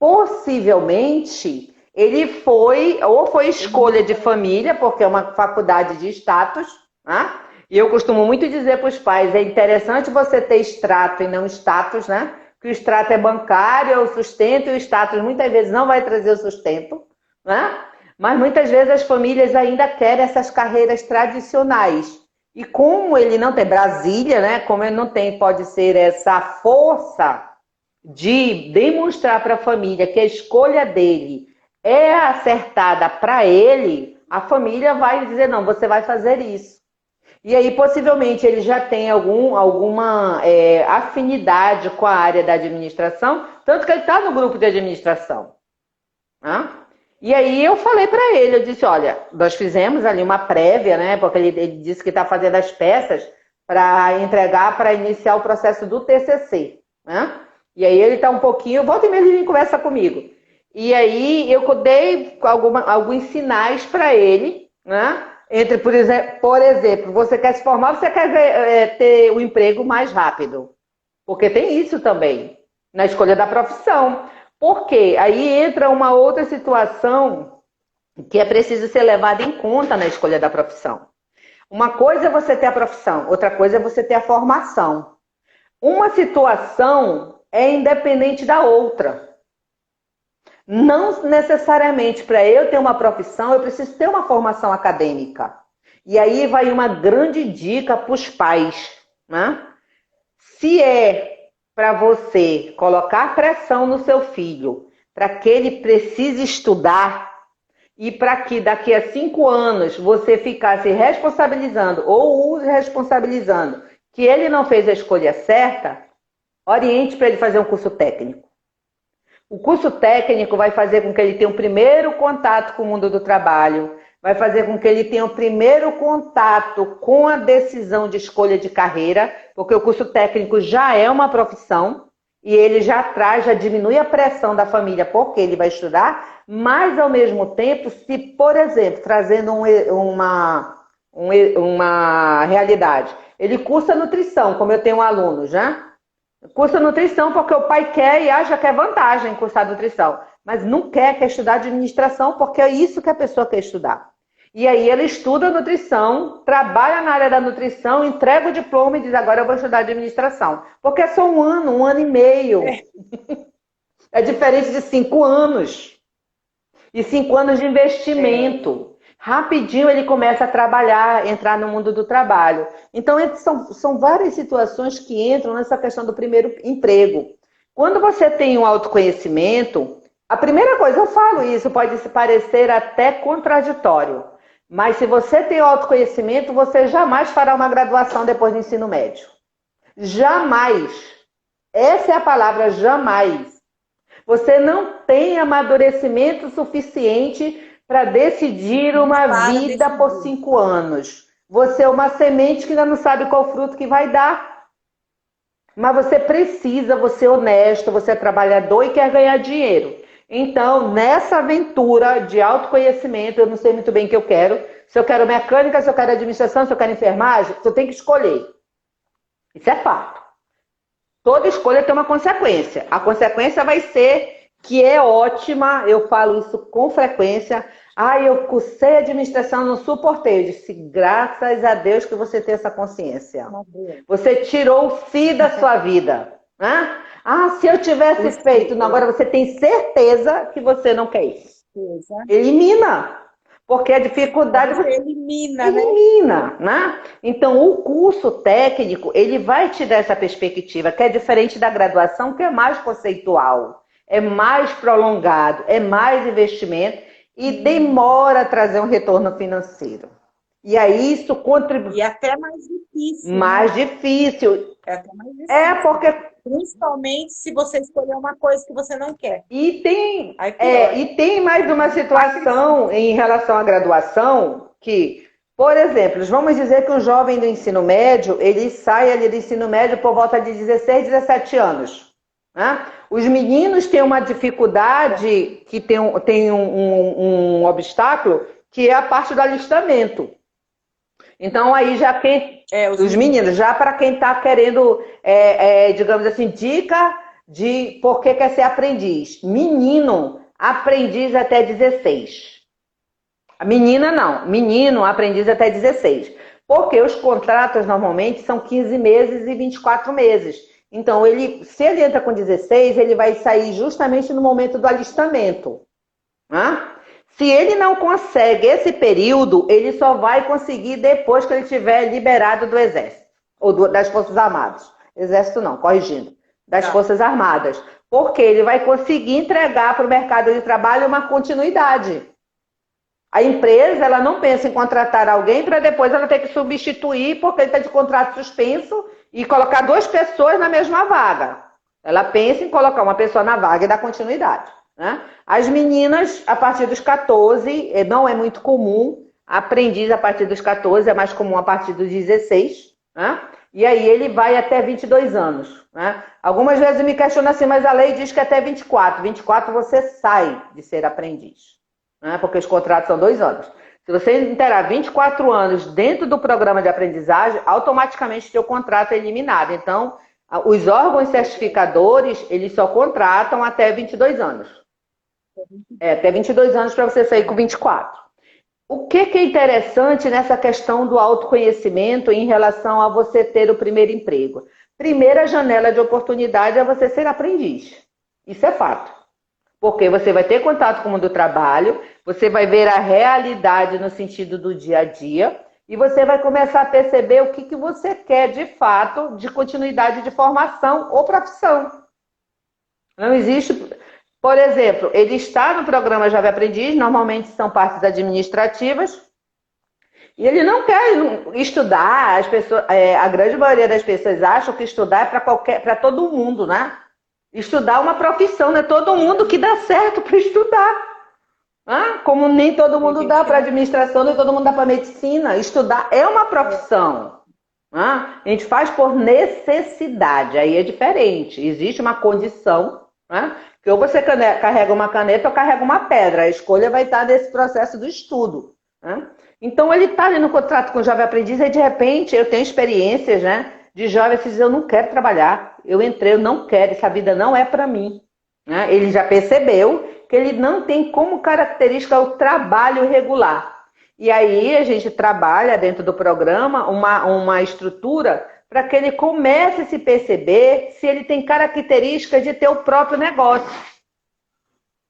Possivelmente, ele foi escolha de família, porque é uma faculdade de status, né? E eu costumo muito dizer para os pais, é interessante você ter extrato e não status, né? Que o extrato é bancário, é o sustento, e o status muitas vezes não vai trazer o sustento, né? Mas muitas vezes as famílias ainda querem essas carreiras tradicionais. E como ele não tem Brasília, né? Como ele não tem, pode ser essa força de demonstrar para a família que a escolha dele é acertada para ele, a família vai dizer, não, você vai fazer isso. E aí, possivelmente, ele já tem alguma afinidade com a área da administração, tanto que ele está no grupo de administração. Né? E aí eu falei para ele, eu disse, olha, nós fizemos ali uma prévia, né? Porque ele disse que está fazendo as peças para entregar, para iniciar o processo do TCC. Né? E aí ele está um pouquinho, volta e meia ele conversa comigo. E aí eu dei alguns sinais para ele, né? Entre, por exemplo, você quer se formar, você quer ter o emprego mais rápido. Porque tem isso também, na escolha da profissão. Por quê? Aí entra uma outra situação que é preciso ser levada em conta na escolha da profissão. Uma coisa é você ter a profissão, outra coisa é você ter a formação. Uma situação é independente da outra. Não necessariamente para eu ter uma profissão, eu preciso ter uma formação acadêmica. E aí vai uma grande dica para os pais. Né? Se é para você colocar pressão no seu filho, para que ele precise estudar e para que daqui a 5 anos você ficar se responsabilizando ou o responsabilizando que ele não fez a escolha certa, oriente para ele fazer um curso técnico. O curso técnico vai fazer com que ele tenha um primeiro contato com o mundo do trabalho, vai fazer com que ele tenha um primeiro contato com a decisão de escolha de carreira, porque o curso técnico já é uma profissão e ele já traz, já diminui a pressão da família porque ele vai estudar, mas ao mesmo tempo, se, por exemplo, trazendo uma realidade, ele cursa nutrição, como eu tenho alunos, né? Cursa nutrição porque o pai quer e acha que é vantagem cursar nutrição, mas não quer estudar administração porque é isso que a pessoa quer estudar. E aí ele estuda nutrição, trabalha na área da nutrição, entrega o diploma e diz, agora eu vou estudar administração. Porque é só um ano e meio. É diferente de 5 anos. E 5 anos de investimento. Rapidinho ele começa a trabalhar, entrar no mundo do trabalho. Então, são várias situações que entram nessa questão do primeiro emprego. Quando você tem um autoconhecimento, a primeira coisa, eu falo isso, pode parecer até contraditório, mas se você tem autoconhecimento, você jamais fará uma graduação depois do ensino médio. Jamais. Essa é a palavra, jamais. Você não tem amadurecimento suficiente para decidir uma vida por 5 anos. Você é uma semente que ainda não sabe qual fruto que vai dar. Mas você precisa, você é honesto, você é trabalhador e quer ganhar dinheiro. Então, nessa aventura de autoconhecimento, eu não sei muito bem o que eu quero. Se eu quero mecânica, se eu quero administração, se eu quero enfermagem, eu tenho que escolher. Isso é fato. Toda escolha tem uma consequência. A consequência vai ser que é ótima, eu falo isso com frequência. Eu cursei administração, não suportei. Eu disse, graças a Deus que você tem essa consciência. Você tirou o fio da sua vida. Né? Se eu tivesse feito, não, agora você tem certeza que você não quer isso. Elimina. Porque a dificuldade... Você elimina, né? Então, o curso técnico, ele vai te dar essa perspectiva, que é diferente da graduação, que é mais conceitual, é mais prolongado, é mais investimento e demora a trazer um retorno financeiro. E aí isso contribui... E até mais difícil. Mais difícil. É até mais difícil. Porque... Principalmente se você escolher uma coisa que você não quer. E tem mais uma situação em relação à graduação que, por exemplo, vamos dizer que um jovem do ensino médio, ele sai ali do ensino médio por volta de 16, 17 anos. Né? Os meninos têm uma dificuldade, que tem um obstáculo, que é a parte do alistamento. Então, aí já os meninos, já para quem está querendo, digamos assim, dica de por que quer ser aprendiz. Menino, aprendiz até 16. A menina não, menino, aprendiz até 16. Porque os contratos normalmente são 15 meses e 24 meses. Então, se ele entra com 16, ele vai sair justamente no momento do alistamento. Né? Se ele não consegue esse período, ele só vai conseguir depois que ele tiver liberado do Exército, ou das Forças Armadas. Exército não, corrigindo. Das Forças Armadas. Porque ele vai conseguir entregar para o mercado de trabalho uma continuidade. A empresa, ela não pensa em contratar alguém para depois ela ter que substituir porque ele está de contrato suspenso e colocar 2 pessoas na mesma vaga. Ela pensa em colocar uma pessoa na vaga e dar continuidade. Né? As meninas, a partir dos 14, não é muito comum, aprendiz a partir dos 14, é mais comum a partir dos 16, né? E aí ele vai até 22 anos. Né? Algumas vezes me questionam assim, mas a lei diz que até 24. 24 você sai de ser aprendiz, né? Porque os contratos são 2 anos. Se você interar 24 anos dentro do programa de aprendizagem, automaticamente seu contrato é eliminado. Então, os órgãos certificadores, eles só contratam até 22 anos. Até 22 anos para você sair com 24. O que é interessante nessa questão do autoconhecimento em relação a você ter o primeiro emprego? Primeira janela de oportunidade é você ser aprendiz. Isso é fato. Porque você vai ter contato com o mundo do trabalho, você vai ver a realidade no sentido do dia a dia e você vai começar a perceber o que você quer de fato de continuidade de formação ou profissão. Não existe... Por exemplo, ele está no programa Jovem Aprendiz, normalmente são partes administrativas, e ele não quer estudar. As pessoas, a grande maioria das pessoas acham que estudar é para todo mundo, né? Estudar é uma profissão, não é todo mundo que dá certo para estudar. Né? Como nem todo mundo dá para administração, nem todo mundo dá para medicina. Estudar é uma profissão. Né? A gente faz por necessidade, aí é diferente. Existe uma condição, né? Que ou você carrega uma caneta ou carrega uma pedra. A escolha vai estar nesse processo do estudo. Né? Então, ele está ali no contrato com o Jovem Aprendiz e, de repente, eu tenho experiências, né, de jovens que dizem, eu não quero trabalhar. Eu entrei, eu não quero, essa vida não é para mim. Né? Ele já percebeu que ele não tem como característica o trabalho regular. E aí, a gente trabalha dentro do programa uma estrutura para que ele comece a se perceber se ele tem características de ter o próprio negócio.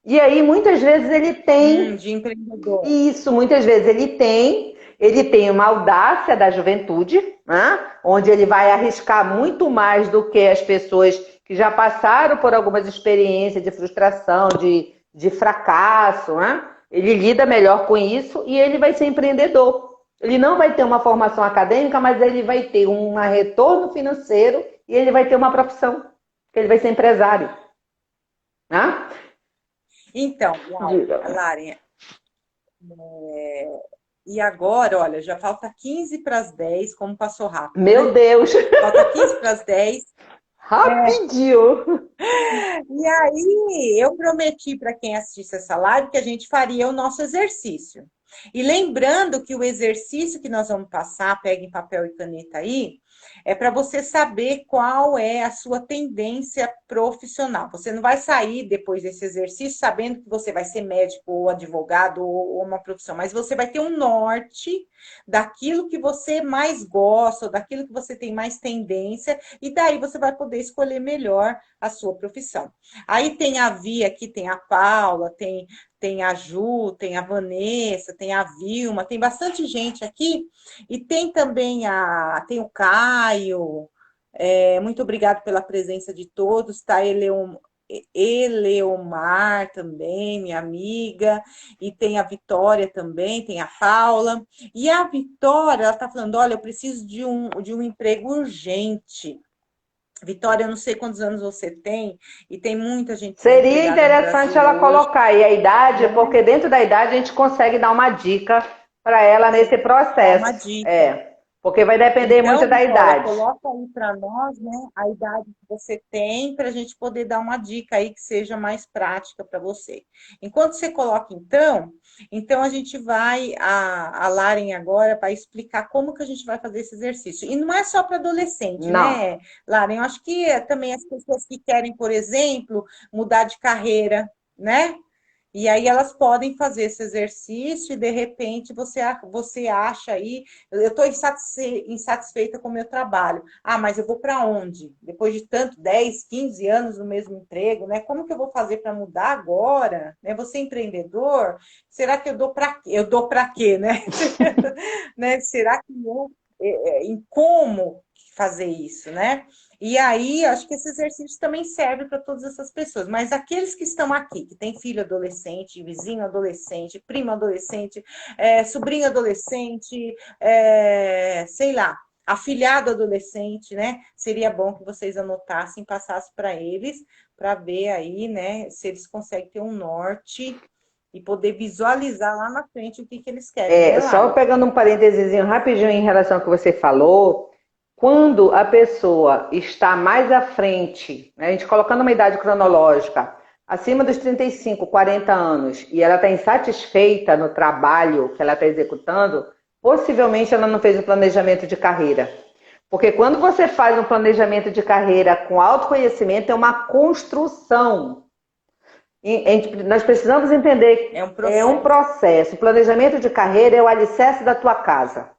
E aí, muitas vezes, ele tem... de empreendedor. Isso, muitas vezes ele tem uma audácia da juventude, né? Onde ele vai arriscar muito mais do que as pessoas que já passaram por algumas experiências de frustração, de fracasso, né? Ele lida melhor com isso e ele vai ser empreendedor. Ele não vai ter uma formação acadêmica, mas ele vai ter um retorno financeiro e ele vai ter uma profissão, que ele vai ser empresário. Né? Então, Lari, e agora, olha, já falta 15 para as 10, como passou rápido. Meu né? Deus! Falta 15 para as 10. Rapidinho! E aí, eu prometi para quem assistisse essa live que a gente faria o nosso exercício. E lembrando que o exercício que nós vamos passar, peguem papel e caneta aí, é para você saber qual é a sua tendência profissional. Você não vai sair depois desse exercício sabendo que você vai ser médico ou advogado ou uma profissão, mas você vai ter um norte daquilo que você mais gosta, ou daquilo que você tem mais tendência, e daí você vai poder escolher melhor a sua profissão. Aí tem a Vi aqui, tem a Paula, tem a Ju, tem a Vanessa, tem a Vilma, tem bastante gente aqui. E tem também tem o Caio. Muito obrigado pela presença de todos. Tá Eleomar também, minha amiga. E tem a Vitória também, tem a Paula. E a Vitória, ela está falando, olha, eu preciso de um emprego urgente. Vitória, eu não sei quantos anos você tem, e tem muita gente... Seria interessante ela colocar aí a idade, porque dentro da idade a gente consegue dar uma dica para ela nesse processo. Uma dica. Porque vai depender então, muito da idade. Coloca aí para nós, né, a idade que você tem, para a gente poder dar uma dica aí que seja mais prática para você. Enquanto você coloca, então a gente vai, a Laren agora vai explicar como que a gente vai fazer esse exercício. E não é só para adolescente, né, Laren? Eu acho que também as pessoas que querem, por exemplo, mudar de carreira, né? E aí elas podem fazer esse exercício e de repente você acha aí, eu estou insatisfeita com o meu trabalho. Ah, mas eu vou para onde? Depois de tanto, 10, 15 anos no mesmo emprego, né? Como que eu vou fazer para mudar agora? Né? Você é empreendedor? Será que eu dou para quê? Eu dou para quê, né? Né? Será que eu, em como fazer isso, né? E aí, acho que esse exercício também serve para todas essas pessoas. Mas aqueles que estão aqui, que tem filho adolescente, vizinho adolescente, primo adolescente, sobrinho adolescente, sei lá, afilhado adolescente, né? Seria bom que vocês anotassem, passassem para eles, para ver aí, né, se eles conseguem ter um norte e poder visualizar lá na frente o que que eles querem, né, Só Lari? pegando um parênteses rapidinho em relação ao que você falou, quando a pessoa está mais à frente, né, a gente colocando uma idade cronológica, acima dos 35, 40 anos, e ela está insatisfeita no trabalho que ela está executando, possivelmente ela não fez um planejamento de carreira. Porque quando você faz um planejamento de carreira com autoconhecimento, é uma construção. Nós precisamos entender É um que é um processo. processo. O planejamento de carreira é o alicerce da tua casa.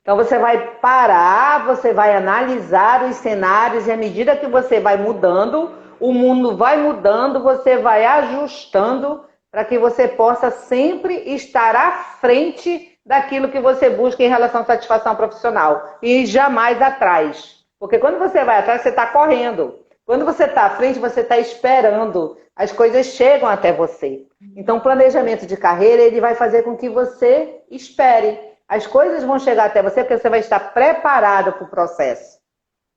Então você vai parar, você vai analisar os cenários e à medida que você vai mudando, o mundo vai mudando, você vai ajustando para que você possa sempre estar à frente daquilo que você busca em relação à satisfação profissional e jamais atrás. Porque quando você vai atrás, você está correndo. Quando você está à frente, você está esperando. As coisas chegam até você. Então, o planejamento de carreira, ele vai fazer com que você espere. As coisas vão chegar até você porque você vai estar preparado para o processo.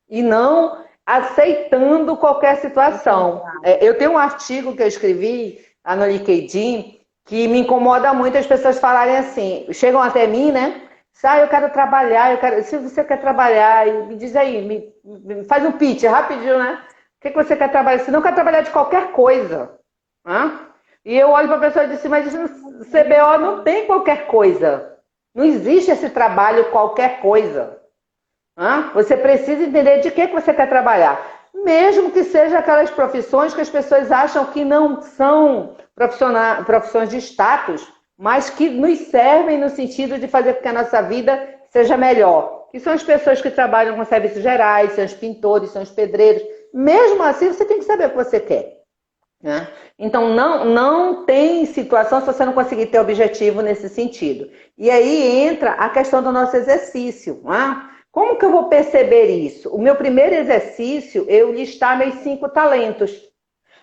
E não aceitando qualquer situação. Eu tenho um artigo que eu escrevi lá no LinkedIn que me incomoda muito as pessoas falarem assim, chegam até mim, né? Eu quero trabalhar, se você quer trabalhar, me diz aí, me faz um pitch rapidinho, né? O que você quer trabalhar? Se não quer trabalhar de qualquer coisa. Né? E eu olho para a pessoa e disse, mas no CBO não tem qualquer coisa. Não existe esse trabalho qualquer coisa. Você precisa entender de que você quer trabalhar. Mesmo que seja aquelas profissões que as pessoas acham que não são profissões de status, mas que nos servem no sentido de fazer com que a nossa vida seja melhor. Que são as pessoas que trabalham com serviços gerais, são os pintores, são os pedreiros. Mesmo assim, você tem que saber o que você quer. Né? Então, não tem situação se você não conseguir ter objetivo nesse sentido. E aí entra a questão do nosso exercício. Né? Como que eu vou perceber isso? O meu primeiro exercício, eu listar meus 5 talentos.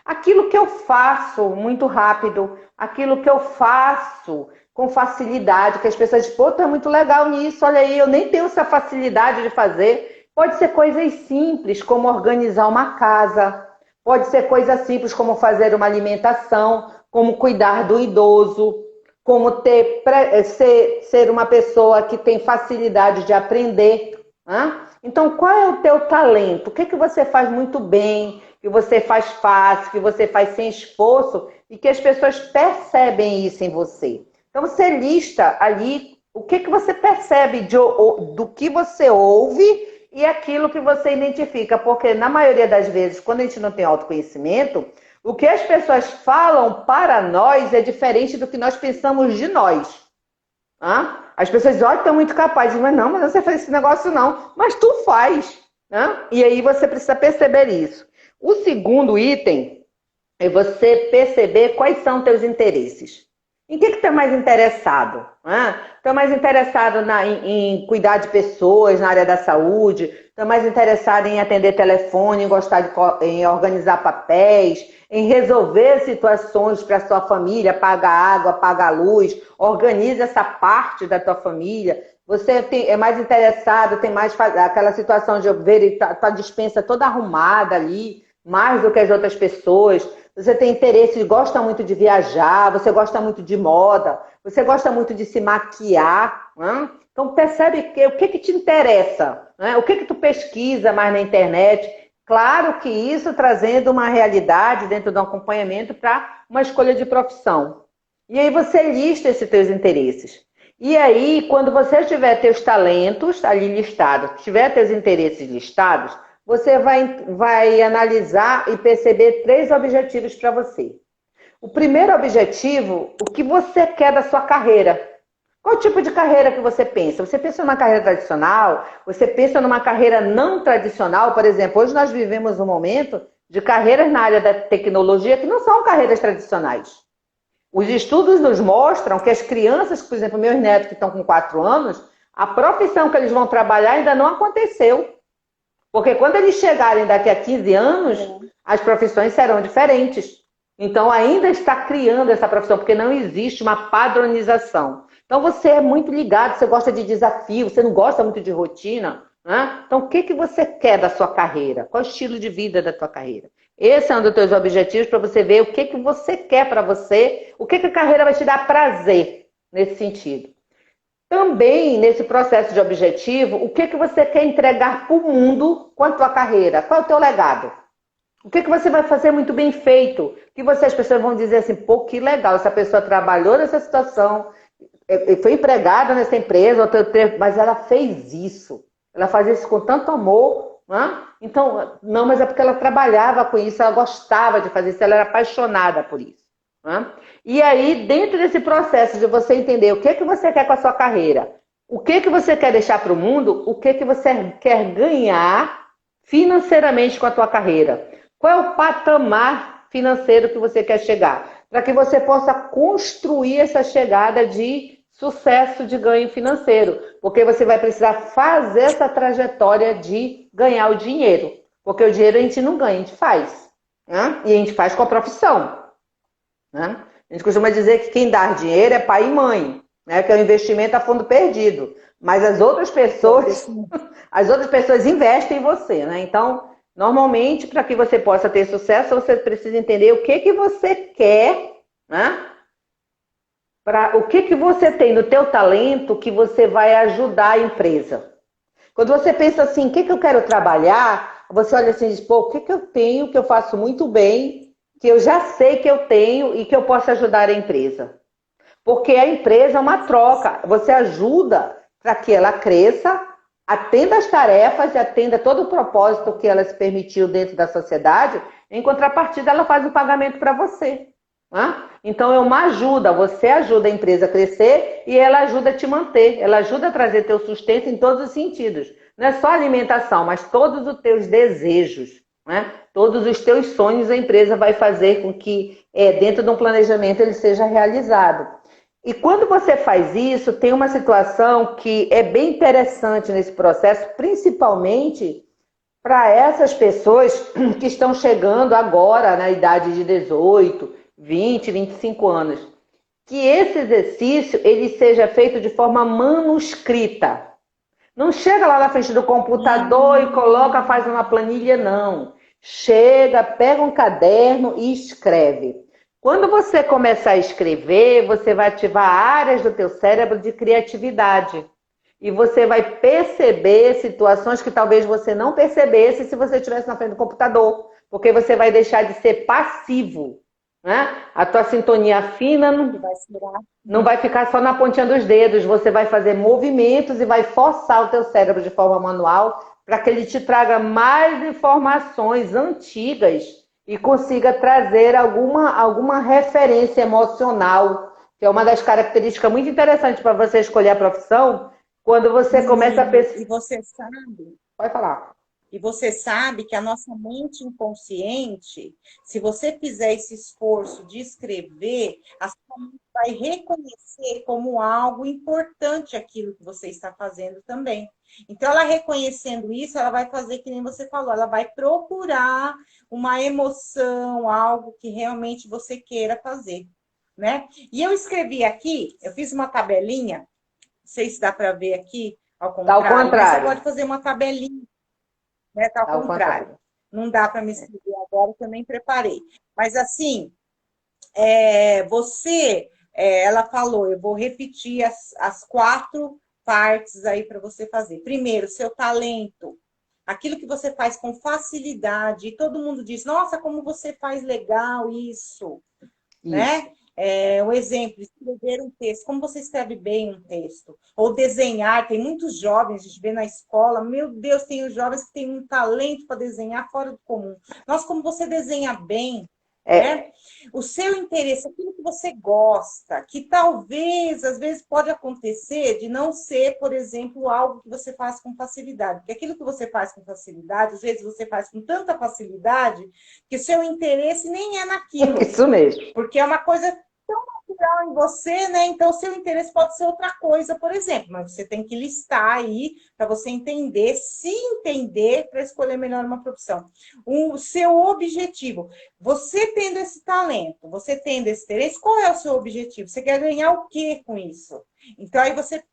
Aquilo que eu faço muito rápido, aquilo que eu faço com facilidade, que as pessoas dizem, pô, tu é muito legal nisso, olha aí, eu nem tenho essa facilidade de fazer. Pode ser coisas simples, como organizar uma casa, pode ser coisa simples como fazer uma alimentação, como cuidar do idoso, como ser uma pessoa que tem facilidade de aprender. Né? Então, qual é o teu talento? O que você faz muito bem, que você faz fácil, que você faz sem esforço e que as pessoas percebem isso em você? Então, você lista ali o que você percebe do que você ouve e aquilo que você identifica, porque na maioria das vezes, quando a gente não tem autoconhecimento, o que as pessoas falam para nós é diferente do que nós pensamos de nós. As pessoas dizem, olha, tu é muito capaz, mas não, mas você faz esse negócio não, mas tu faz. E aí você precisa perceber isso. O segundo item é você perceber quais são teus interesses. Em que tu é mais interessado? Tu é mais interessado em cuidar de pessoas na área da saúde? Tu é mais interessado em atender telefone, em organizar papéis, em resolver situações para a sua família, pagar água, pagar luz, organiza essa parte da tua família. Você é mais interessado, tem mais aquela situação de ver tua dispensa toda arrumada ali, mais do que as outras pessoas. Você tem interesse, gosta muito de viajar, você gosta muito de moda, você gosta muito de se maquiar. Né? Então percebe o que te interessa, né? O que tu pesquisa mais na internet. Claro que isso trazendo uma realidade dentro do acompanhamento para uma escolha de profissão. E aí você lista esses teus interesses. E aí, quando você tiver teus talentos ali listados, tiver teus interesses listados, você vai analisar e perceber 3 objetivos para você. O primeiro objetivo, o que você quer da sua carreira. Qual tipo de carreira que você pensa? Você pensa numa carreira tradicional? Você pensa numa carreira não tradicional? Por exemplo, hoje nós vivemos um momento de carreiras na área da tecnologia que não são carreiras tradicionais. Os estudos nos mostram que as crianças, por exemplo, meus netos que estão com 4 anos, a profissão que eles vão trabalhar ainda não aconteceu. Porque quando eles chegarem daqui a 15 anos, as profissões serão diferentes. Então, ainda está criando essa profissão, porque não existe uma padronização. Então, você é muito ligado, você gosta de desafio, você não gosta muito de rotina, né? Então, o que, que você quer da sua carreira? Qual é o estilo de vida da tua carreira? Esse é um dos teus objetivos para você ver o que, que você quer para você, o que, que a carreira vai te dar prazer nesse sentido. Também, nesse processo de objetivo, o que, que você quer entregar para o mundo com a tua carreira? Qual é o teu legado? O que, que você vai fazer muito bem feito? Que as pessoas vão dizer assim, pô, que legal, essa pessoa trabalhou nessa situação, foi empregada nessa empresa, mas ela fez isso. Ela fazia isso com tanto amor, né? Então, não, mas é porque ela trabalhava com isso, ela gostava de fazer isso, ela era apaixonada por isso. Né? E aí, dentro desse processo de você entender o que, que você quer com a sua carreira, o que, que você quer deixar para o mundo, o que, que você quer ganhar financeiramente com a tua carreira. Qual é o patamar financeiro que você quer chegar? Para que você possa construir essa chegada de sucesso de ganho financeiro. Porque você vai precisar fazer essa trajetória de ganhar o dinheiro. Porque o dinheiro a gente não ganha, a gente faz. Né? E a gente faz com a profissão. Né? A gente costuma dizer que quem dá dinheiro é pai e mãe, né? Que é um investimento a fundo perdido. Mas as outras pessoas investem em você, né? Então, normalmente, para que você possa ter sucesso, você precisa entender o que, que você quer, né? O que, que você tem no teu talento que você vai ajudar a empresa. Quando você pensa assim, o que, que eu quero trabalhar, você olha assim e diz, pô, o que, que eu tenho que eu faço muito bem, que eu já sei que eu tenho e que eu posso ajudar a empresa. Porque a empresa é uma troca. Você ajuda para que ela cresça, atenda as tarefas e atenda todo o propósito que ela se permitiu dentro da sociedade. Em contrapartida, ela faz o pagamento para você. Né? Então, é uma ajuda. Você ajuda a empresa a crescer e ela ajuda a te manter. Ela ajuda a trazer teu sustento em todos os sentidos. Não é só alimentação, mas todos os teus desejos. Né? Todos os teus sonhos a empresa vai fazer com que, dentro de um planejamento, ele seja realizado. E quando você faz isso, tem uma situação que é bem interessante nesse processo, principalmente para essas pessoas que estão chegando agora na idade de 18, 20, 25 anos. Que esse exercício ele seja feito de forma manuscrita. Não chega lá na frente do computador e coloca, faz uma planilha, não. Chega, pega um caderno e escreve. Quando você começar a escrever, você vai ativar áreas do teu cérebro de criatividade. E você vai perceber situações que talvez você não percebesse se você estivesse na frente do computador. Porque você vai deixar de ser passivo. Né? A tua sintonia fina não vai ficar só na pontinha dos dedos. Você vai fazer movimentos e vai forçar o teu cérebro de forma manual para que ele te traga mais informações antigas e consiga trazer alguma referência emocional, que é uma das características muito interessantes para você escolher a profissão, quando você começa a pesquisar. E você sabe... Pode falar. E você sabe que a nossa mente inconsciente, se você fizer esse esforço de escrever, a sua mente vai reconhecer como algo importante aquilo que você está fazendo também. Então, ela reconhecendo isso, ela vai fazer que nem você falou, ela vai procurar uma emoção, algo que realmente você queira fazer, né? E eu escrevi aqui, eu fiz uma tabelinha, não sei se dá para ver aqui, ao contrário, Ao contrário. mas você pode fazer uma tabelinha. Né? Tá ao contrário. Não dá para me escrever agora, que eu nem preparei. Mas, assim, ela falou, eu vou repetir as 4 partes aí para você fazer. Primeiro, seu talento. Aquilo que você faz com facilidade. E todo mundo diz, nossa, como você faz legal isso. Né? Um exemplo, escrever um texto. Como você escreve bem um texto? Ou desenhar. Tem muitos jovens, a gente vê na escola. Meu Deus, tem os jovens que têm um talento para desenhar fora do comum. Nossa, como você desenha bem. né? O seu interesse, aquilo que você gosta, que talvez, às vezes, pode acontecer de não ser, por exemplo, algo que você faz com facilidade. Porque aquilo que você faz com facilidade, às vezes você faz com tanta facilidade que o seu interesse nem é naquilo. Isso mesmo. Porque é uma coisa tão natural em você, né? Então, seu interesse pode ser outra coisa, por exemplo. Mas você tem que listar aí para você entender, se entender, para escolher melhor uma profissão. O seu objetivo. Você tendo esse talento, você tendo esse interesse, qual é o seu objetivo? Você quer ganhar o quê com isso? Então, aí você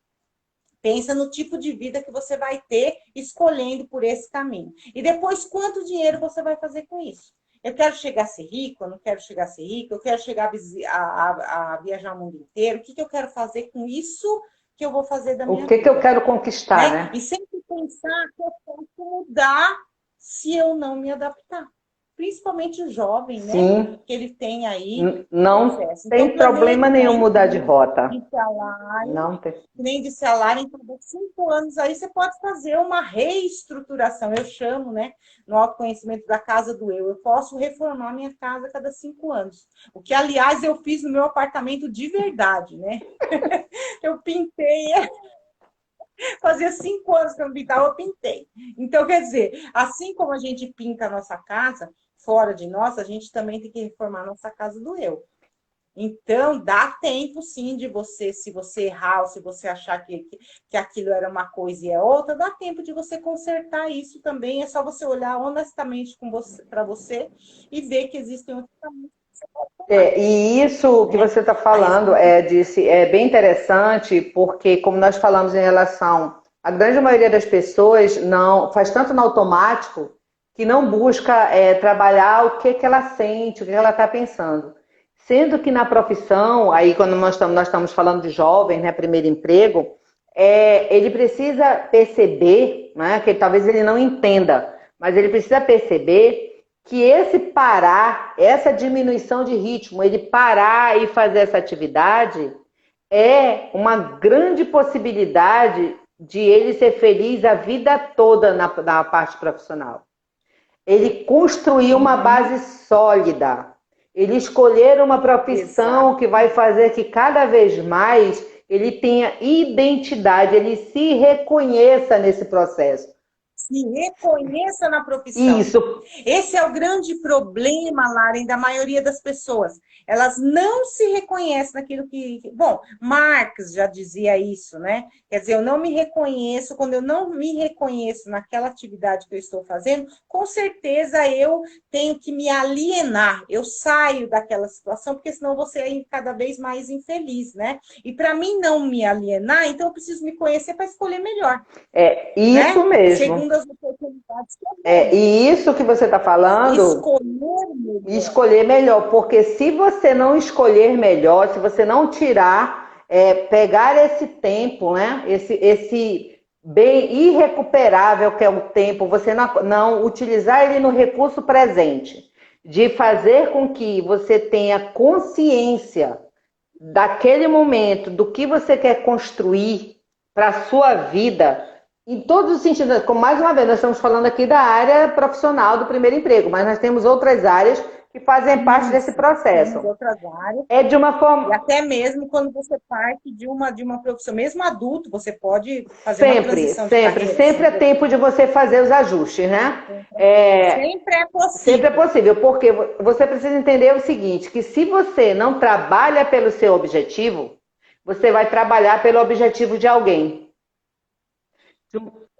pensa no tipo de vida que você vai ter escolhendo por esse caminho. E depois, quanto dinheiro você vai fazer com isso? Eu quero chegar a ser rico, eu não quero chegar a ser rico, eu quero chegar a viajar o mundo inteiro. O que eu quero fazer com isso que eu vou fazer da minha vida? O que eu quero conquistar, né? E sempre pensar que eu posso mudar se eu não me adaptar. Principalmente o jovem, Sim. né? Que ele tem aí não processo. tem Então, problema nenhum mudar de rota. De salário, não tem. Nem de salário, então, 5 anos aí você pode fazer uma reestruturação. Eu chamo, né, no autoconhecimento da casa do eu posso reformar minha casa a cada 5 anos. O que, aliás, eu fiz no meu apartamento de verdade, né? Eu pintei. Fazia 5 anos que eu não pintava, eu pintei. Então, quer dizer, assim como a gente pinta a nossa casa, fora de nós, a gente também tem que reformar a nossa casa do eu. Então, dá tempo, sim, de você, se você errar, ou se você achar que aquilo era uma coisa e é outra, dá tempo de você consertar isso também. É só você olhar honestamente para você e ver que existem outros caminhos que você pode tomar. E isso que você está falando é bem interessante, porque, como nós falamos em relação, a grande maioria das pessoas não faz tanto no automático que não busca trabalhar o que ela sente, o que ela está pensando. Sendo que na profissão, aí quando nós estamos falando de jovens, né, primeiro emprego, ele precisa perceber, né, que talvez ele não entenda, mas ele precisa perceber que esse parar, essa diminuição de ritmo, ele parar e fazer essa atividade, é uma grande possibilidade de ele ser feliz a vida toda na parte profissional. Ele construir uma base sólida. Ele escolher uma profissão que vai fazer que cada vez mais ele tenha identidade, ele se reconheça nesse processo. Se reconheça na profissão. Isso. Esse é o grande problema, Laren, da maioria das pessoas. Elas não se reconhecem naquilo que... Bom, Marx já dizia isso, né? Quer dizer, eu não me reconheço, quando eu não me reconheço naquela atividade que eu estou fazendo, com certeza eu tenho que me alienar. Eu saio daquela situação, porque senão você é cada vez mais infeliz, né? E para mim não me alienar, então eu preciso me conhecer para escolher melhor. Isso, né? Mesmo. Segundo as oportunidades que eu e isso que você está falando... Escolher melhor. Porque se você não escolher melhor, se você não tirar, pegar esse tempo, né? Esse bem irrecuperável que é o tempo, você não utilizar ele no recurso presente, de fazer com que você tenha consciência daquele momento, do que você quer construir para a sua vida, em todos os sentidos. Como mais uma vez, nós estamos falando aqui da área profissional do primeiro emprego, mas nós temos outras áreas que fazem parte desse processo. Outras áreas. É de uma forma... E até mesmo quando você parte de uma profissão, mesmo adulto, você pode fazer uma transição de carreira. Sempre é tempo de você fazer os ajustes, né? Sempre é possível. Sempre é possível, porque você precisa entender o seguinte, que se você não trabalha pelo seu objetivo, você vai trabalhar pelo objetivo de alguém.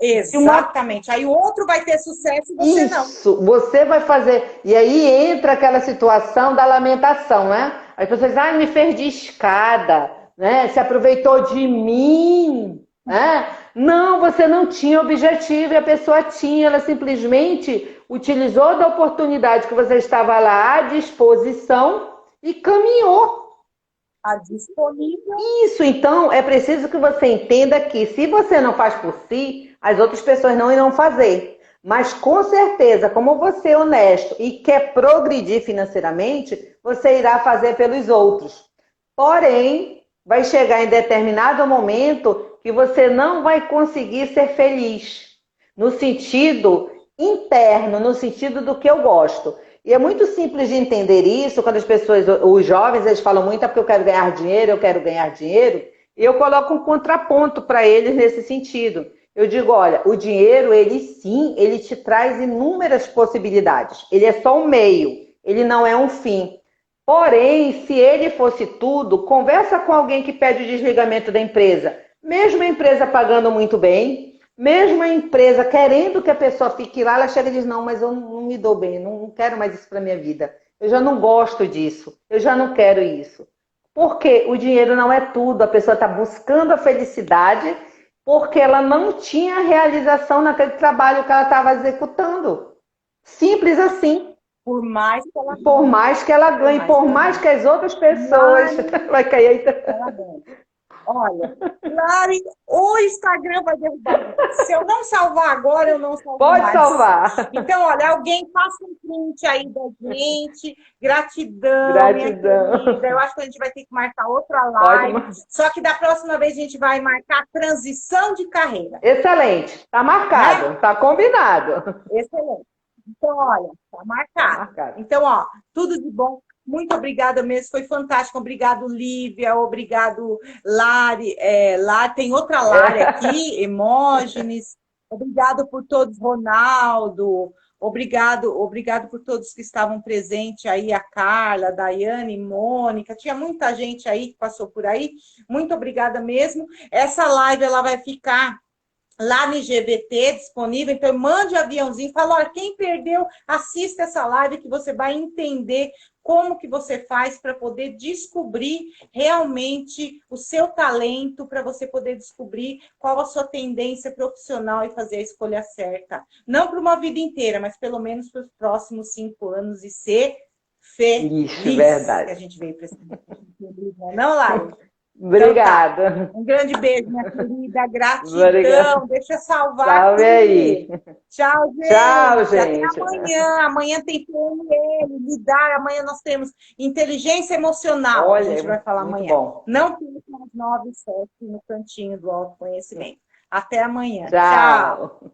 Exatamente. Aí o outro vai ter sucesso e você não. Isso, você vai fazer. E aí entra aquela situação da lamentação, né? As pessoas dizem, me fez de escada, né? Se aproveitou de mim, né? Não, você não tinha objetivo e a pessoa tinha, ela simplesmente utilizou da oportunidade que você estava lá à disposição e caminhou. Disponível. Isso, então é preciso que você entenda que se você não faz por si, as outras pessoas não irão fazer. Mas com certeza, como você é honesto e quer progredir financeiramente, você irá fazer pelos outros. Porém, vai chegar em determinado momento que você não vai conseguir ser feliz. No sentido interno, no sentido do que eu gosto. E é muito simples de entender isso, quando as pessoas, os jovens, eles falam muito, é porque eu quero ganhar dinheiro, eu quero ganhar dinheiro, e eu coloco um contraponto para eles nesse sentido. Eu digo, olha, o dinheiro, ele sim, ele te traz inúmeras possibilidades. Ele é só um meio, ele não é um fim. Porém, se ele fosse tudo, conversa com alguém que pede o desligamento da empresa. Mesmo a empresa pagando muito bem, mesmo a empresa querendo que a pessoa fique lá, ela chega e diz, não, mas eu não me dou bem, não quero mais isso para minha vida. Eu já não gosto disso, eu já não quero isso. Porque o dinheiro não é tudo, a pessoa está buscando a felicidade porque ela não tinha realização naquele trabalho que ela estava executando. Simples assim. Por mais que ela Por ganhe. mais que ela ganhe, por mais que as outras pessoas Mas vai cair aí. ela ganha. Olha, Lari, o Instagram vai derrubar. Se eu não salvar agora, eu não salvo Pode mais. salvar. Então, olha, alguém faça um print aí da gente. Gratidão, minha Gratidão. querida. Eu acho que a gente vai ter que marcar outra Pode. live. Só que da próxima vez a gente vai marcar transição de carreira. Excelente. Está marcado, Né? está combinado. Excelente. Então, olha, tá Tá marcado. marcado. Então, ó, tudo de bom. Muito obrigada mesmo, foi fantástico. Obrigado, Lívia. Obrigado, Lari. Lari. Tem outra Lari aqui, Emógenes. Obrigado por todos, Ronaldo. Obrigado por todos que estavam presentes aí, a Carla, a Daiane, Mônica. Tinha muita gente aí que passou por aí. Muito obrigada mesmo. Essa live ela vai ficar lá no IGVT disponível, então mande aviãozinho, fala, olha, quem perdeu, assista essa live que você vai entender como que você faz para poder descobrir realmente o seu talento, para você poder descobrir qual a sua tendência profissional e fazer a escolha certa. Não para uma vida inteira, mas pelo menos para os próximos 5 anos e ser feliz. Ixi, verdade. Que a gente veio para esse não, Lara? Obrigada. Então, tá. Um grande beijo, minha querida. Gratidão. Obrigada. Deixa eu salvar Salve aqui. aí. Tchau, gente. Tchau, gente. Até amanhã. Amanhã tem PNL, lidar. Amanhã nós temos inteligência emocional. Olha, a gente vai falar muito amanhã. bom. Não fique às 9h07 no cantinho do autoconhecimento. Até amanhã. Tchau. Tchau.